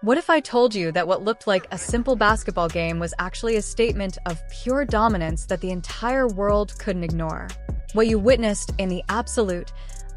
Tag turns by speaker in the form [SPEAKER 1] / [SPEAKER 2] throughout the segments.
[SPEAKER 1] What if I told you that what looked like a simple basketball game was actually a statement of pure dominance that the entire world couldn't ignore? What you witnessed in the absolute,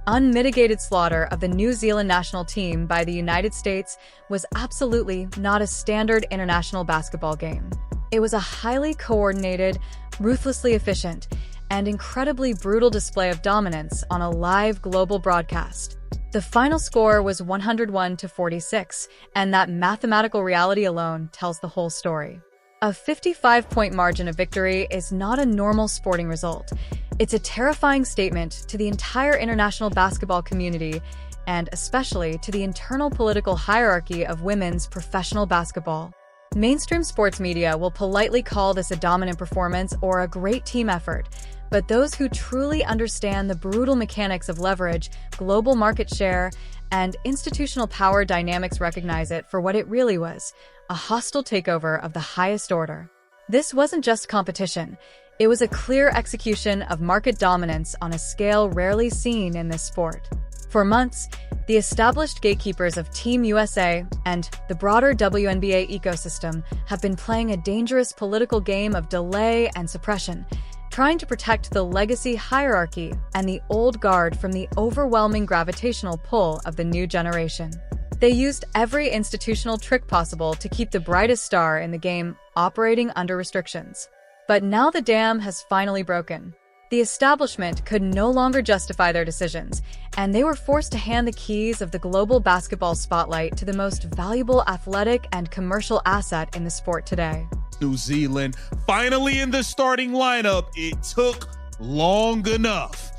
[SPEAKER 1] unmitigated slaughter of the New Zealand national team by the United States was absolutely not a standard international basketball game. It was a highly coordinated, ruthlessly efficient, and incredibly brutal display of dominance on a live global broadcast. The final score was 101-46, and that mathematical reality alone tells the whole story. A 55-point margin of victory is not a normal sporting result. It's a terrifying statement to the entire international basketball community, and especially to the internal political hierarchy of women's professional basketball. Mainstream sports media will politely call this a dominant performance or a great team effort, but those who truly understand the brutal mechanics of leverage, global market share, and institutional power dynamics recognize it for what it really was: a hostile takeover of the highest order. This wasn't just competition. It was a clear execution of market dominance on a scale rarely seen in this sport. For months, the established gatekeepers of Team USA and the broader WNBA ecosystem have been playing a dangerous political game of delay and suppression, trying to protect the legacy hierarchy and the old guard from the overwhelming gravitational pull of the new generation. They used every institutional trick possible to keep the brightest star in the game operating under restrictions. But now the dam has finally broken. The establishment could no longer justify their decisions, and they were forced to hand the keys of the global basketball spotlight to the most valuable athletic and commercial asset in the sport today.
[SPEAKER 2] New Zealand finally in the starting lineup. It took long enough.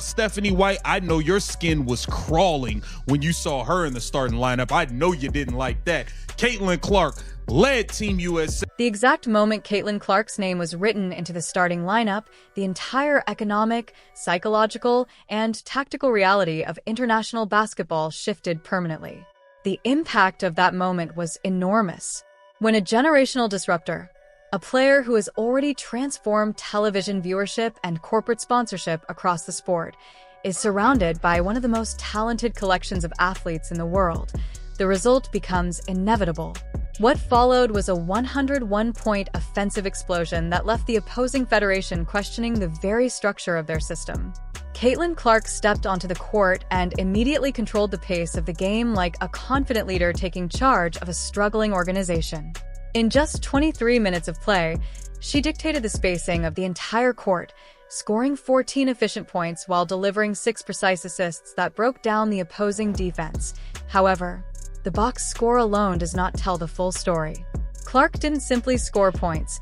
[SPEAKER 2] Stephanie White, I know your skin was crawling when you saw her in the starting lineup. I know you didn't like that. Caitlin Clark led Team USA.
[SPEAKER 1] The exact moment Caitlin Clark's name was written into the starting lineup, the entire economic, psychological, and tactical reality of international basketball shifted permanently. The impact of that moment was enormous. When a generational disruptor, a player who has already transformed television viewership and corporate sponsorship across the sport, is surrounded by one of the most talented collections of athletes in the world, the result becomes inevitable. What followed was a 101-point offensive explosion that left the opposing federation questioning the very structure of their system. Caitlin Clark stepped onto the court and immediately controlled the pace of the game like a confident leader taking charge of a struggling organization. In just 23 minutes of play, she dictated the spacing of the entire court, scoring 14 efficient points while delivering 6 precise assists that broke down the opposing defense. However, the box score alone does not tell the full story. Clark didn't simply score points.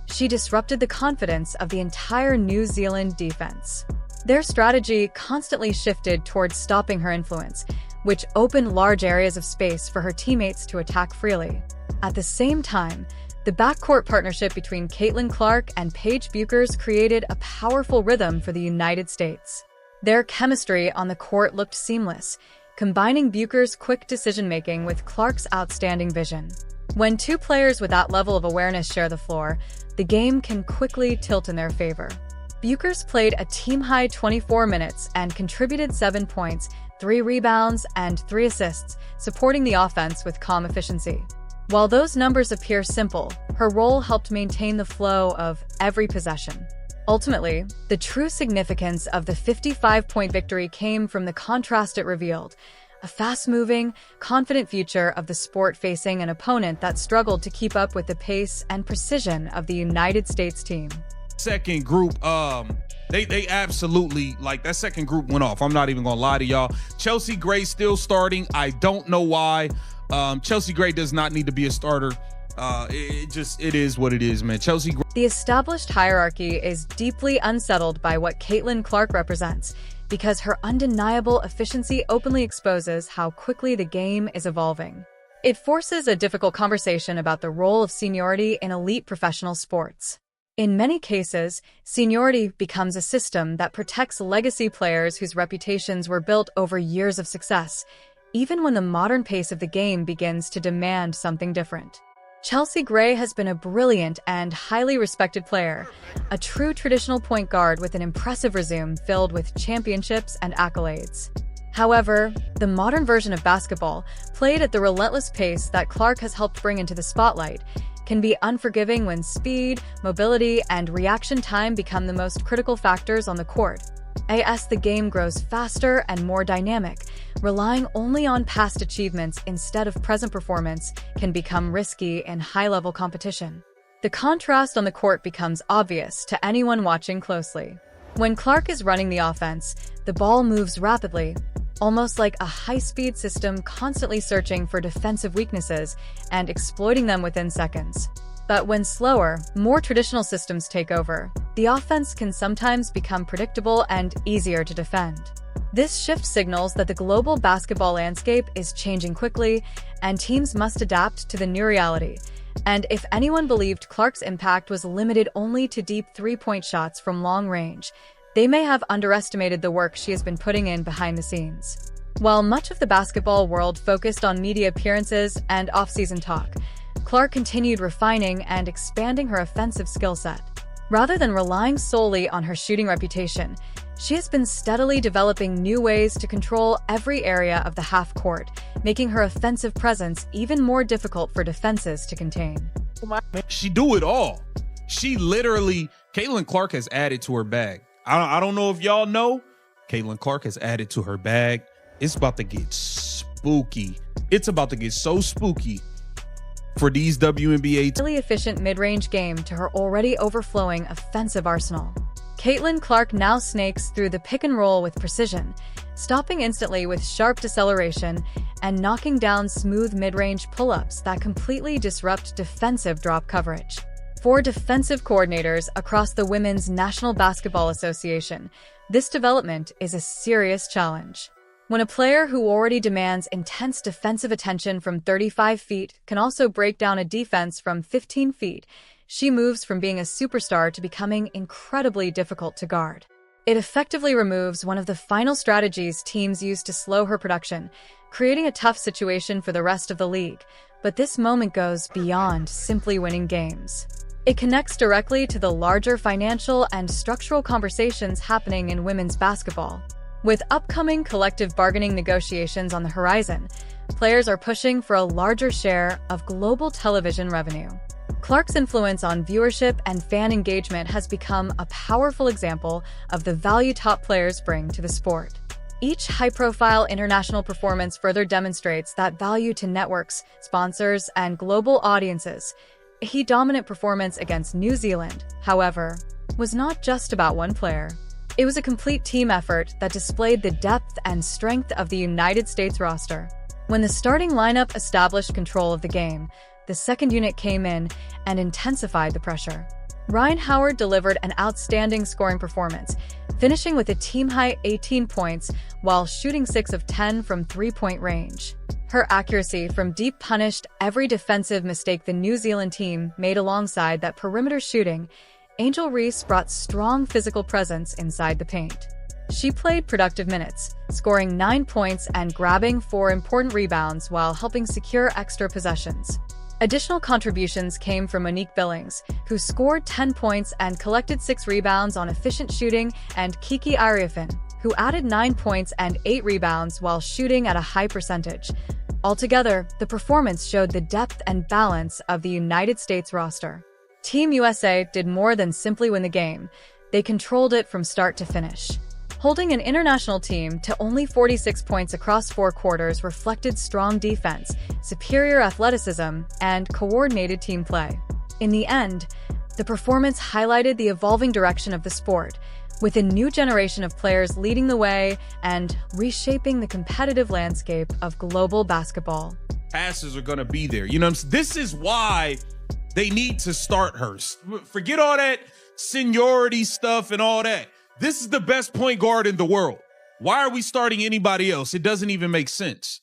[SPEAKER 1] She disrupted the confidence of the entire New Zealand defense. Their strategy constantly shifted towards stopping her influence, which opened large areas of space for her teammates to attack freely. At the same time, the backcourt partnership between Caitlin Clark and Paige Bueckers created a powerful rhythm for the United States. Their chemistry on the court looked seamless, combining Bueckers' quick decision-making with Clark's outstanding vision. When two players with that level of awareness share the floor, the game can quickly tilt in their favor. Bueckers played a team-high 24 minutes and contributed 7 points, 3 rebounds, and 3 assists, supporting the offense with calm efficiency. While those numbers appear simple, her role helped maintain the flow of every possession. Ultimately, the true significance of the 55-point victory came from the contrast it revealed: a fast-moving, confident future of the sport facing an opponent that struggled to keep up with the pace and precision of the United States team.
[SPEAKER 2] Second group, they absolutely, like, that second group went off. I'm not even gonna lie to y'all. Chelsea Gray still starting. I don't know why. Chelsea Gray does not need to be a starter. It is what it is, man. Chelsea Gray.
[SPEAKER 1] The established hierarchy is deeply unsettled by what Caitlin Clark represents, because her undeniable efficiency openly exposes how quickly the game is evolving. It forces a difficult conversation about the role of seniority in elite professional sports. In many cases, seniority becomes a system that protects legacy players whose reputations were built over years of success, even when the modern pace of the game begins to demand something different. Chelsea Gray has been a brilliant and highly respected player, a true traditional point guard with an impressive resume filled with championships and accolades. However, the modern version of basketball, played at the relentless pace that Clark has helped bring into the spotlight, can be unforgiving when speed, mobility, and reaction time become the most critical factors on the court. As the game grows faster and more dynamic, relying only on past achievements instead of present performance can become risky in high-level competition. The contrast on the court becomes obvious to anyone watching closely. When Clark is running the offense, the ball moves rapidly, almost like a high-speed system constantly searching for defensive weaknesses and exploiting them within seconds. But when slower, more traditional systems take over, the offense can sometimes become predictable and easier to defend. This shift signals that the global basketball landscape is changing quickly, and teams must adapt to the new reality. And if anyone believed Clark's impact was limited only to deep three-point shots from long range, they may have underestimated the work she has been putting in behind the scenes. While much of the basketball world focused on media appearances and off-season talk, Clark continued refining and expanding her offensive skill set. Rather than relying solely on her shooting reputation, she has been steadily developing new ways to control every area of the half-court, making her offensive presence even more difficult for defenses to contain.
[SPEAKER 2] She do it all. Caitlin Clark has added to her bag. I don't know if y'all know, Caitlin Clark has added to her bag. It's about to get spooky. It's about to get so spooky for these WNBA
[SPEAKER 1] really efficient mid-range game to her already overflowing offensive arsenal. Caitlin Clark now snakes through the pick and roll with precision, stopping instantly with sharp deceleration and knocking down smooth mid-range pull-ups that completely disrupt defensive drop coverage. For defensive coordinators across the Women's National Basketball Association, this development is a serious challenge. When a player who already demands intense defensive attention from 35 feet can also break down a defense from 15 feet, she moves from being a superstar to becoming incredibly difficult to guard. It effectively removes one of the final strategies teams use to slow her production, creating a tough situation for the rest of the league. But this moment goes beyond simply winning games. It connects directly to the larger financial and structural conversations happening in women's basketball. With upcoming collective bargaining negotiations on the horizon, players are pushing for a larger share of global television revenue. Clark's influence on viewership and fan engagement has become a powerful example of the value top players bring to the sport. Each high-profile international performance further demonstrates that value to networks, sponsors, and global audiences. A dominant performance against New Zealand, however, was not just about one player. It was a complete team effort that displayed the depth and strength of the United States roster. When the starting lineup established control of the game, the second unit came in and intensified the pressure. Rhyne Howard delivered an outstanding scoring performance, finishing with a team-high 18 points while shooting 6 of 10 from three-point range. Her accuracy from deep punished every defensive mistake the New Zealand team made alongside that perimeter shooting. Angel Reese brought strong physical presence inside the paint. She played productive minutes, scoring 9 points and grabbing 4 important rebounds while helping secure extra possessions. Additional contributions came from Monique Billings, who scored 10 points and collected 6 rebounds on efficient shooting, and Kiki Ariafin, who added 9 points and 8 rebounds while shooting at a high percentage. Altogether, the performance showed the depth and balance of the United States roster. Team USA did more than simply win the game. They controlled it from start to finish. Holding an international team to only 46 points across 4 quarters reflected strong defense, superior athleticism, and coordinated team play. In the end, the performance highlighted the evolving direction of the sport, with a new generation of players leading the way and reshaping the competitive landscape of global basketball.
[SPEAKER 2] Passes are going to be there. This is why they need to start her. Forget all that seniority stuff and all that. This is the best point guard in the world. Why are we starting anybody else? It doesn't even make sense.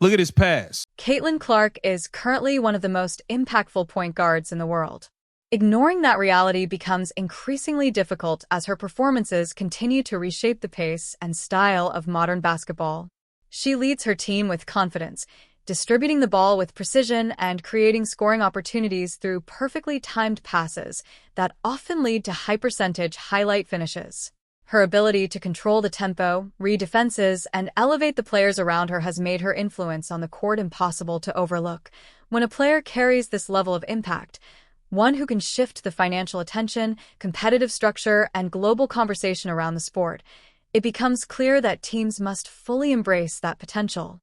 [SPEAKER 2] Look at his pass.
[SPEAKER 1] Caitlin Clark is currently one of the most impactful point guards in the world. Ignoring that reality becomes increasingly difficult as her performances continue to reshape the pace and style of modern basketball. She leads her team with confidence, distributing the ball with precision and creating scoring opportunities through perfectly timed passes that often lead to high-percentage highlight finishes. Her ability to control the tempo, read defenses, and elevate the players around her has made her influence on the court impossible to overlook. When a player carries this level of impact, one who can shift the financial attention, competitive structure, and global conversation around the sport, it becomes clear that teams must fully embrace that potential.